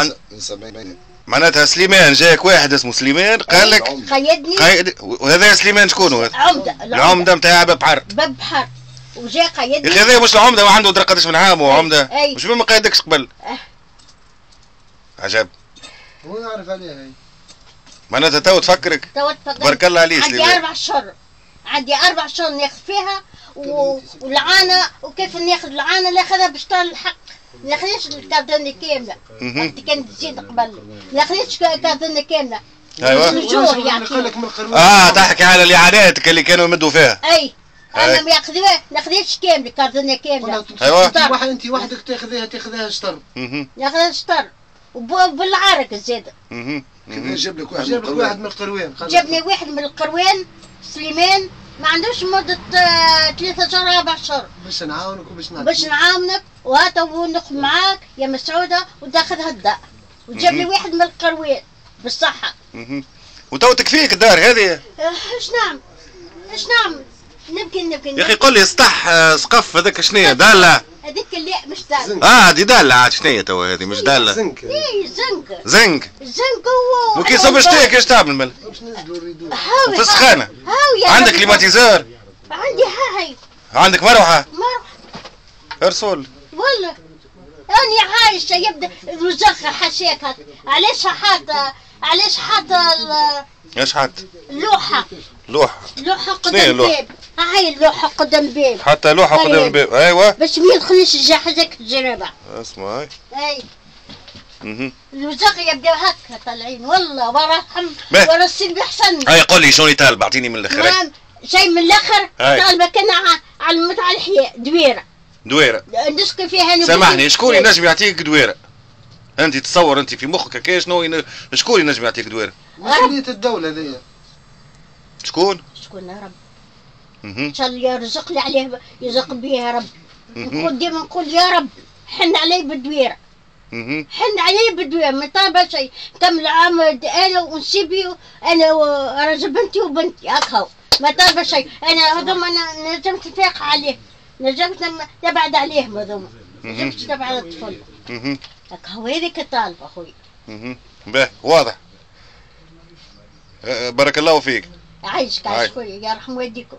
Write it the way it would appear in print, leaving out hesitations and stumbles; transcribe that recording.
من 70. معناتها سليمان جاك واحد اسمه سليمان قال لك قيدني. وهذا سليمان شكون هو؟ عمده. العمده نتاع باب حر. باب حر وجا قيدني. يا اخي هذا مش العمده وعنده درا قداش من عام وعمده. مش ما قيدكش قبل. عجب. هو يعرف عليها هي. معناتها تو تفكرك. بارك الله عليك. عندي 4 أشهر. عندي 4 أشهر ناخذ فيها والعانه وكيف ناخذ العانه ناخذها باش طال الحق. ما ناخذش الكاردوني كامله. وقت كانت تزيد قبل. ما ناخذش كاردوني كامله. ايوه. الجوع يعني. تحكي على الاعانات اللي كانوا يمدوا فيها. اي. انا ما ناخذهاش كامله كاردونيه كامله. ايوه. انت وحدك تاخذها شطر. ناخذها شطر وبالعرق زاد. كيف جاب لك واحد من القروان؟ جابني واحد من القروان سليمان ما عندوش مدة 3 أشهر 4 أشهر. باش نعاونك وباش نعاونك وهات ونخدم معاك يا مسعودة وتاخذ هالداء. وجاب لي واحد من القروان بالصحة. وتو تكفيك الدار هذه؟ ايش نعمل؟ نبكي يا اخي قول لي سطح سقف هذاك شنيا دالة؟ هذيك اللي مش دالة. هذه دالة عاد شنيا تو هذه مش دالة. زنك. اي زنك هو. وكي صب شتيك ايش تعمل مال؟ باش ننزلوا الريدو. في السخانة. عندك كليماتيزور؟ عندي هاي. عندك مروحة؟ ارسل. والله أنا عايشة يبدأ الوزخة حاشيك علاش حاط ايش حاط؟ لوحة قدام الباب. هاي اللوحة قدام الباب. حتى لوحة قدام الباب. ايوه. باش ما يدخلش الجحزك الجرابة. اسمع هاي. الوزخة يبدأ هكا طالعين والله ورا السلبي احسن. هاي قول لي شلون يطالب اعطيني من الاخر. شيء من الاخر طالبك انا على المتعة الحياة دويرة. نسكن فيها. سامحني شكون ينجم يعطيك دويرة؟ انت تصور انت في مخك هكا شكون ينجم يعطيك دويرة؟ مسؤولية الدولة هذيا. شكون يا رب. ان شاء الله يرزق لي عليه يرزق بيه يا رب. نقول ديما نقول يا رب حن علي بالدويرة. حن علي بالدويرة ما طالبة شيء. كمل عام انا ونسيبي انا ورجل بنتي وبنتي هكا ما طالبة شيء. انا هذوما انا نجمت نفاق عليه. نجمت نبعد عليهم هذوما. نجمت نبعد الطفل. هكا هو هذيك الطالبة اخوي. باهي واضح. بارك الله فيك. عايشك عايش خويا يرحم والديكم.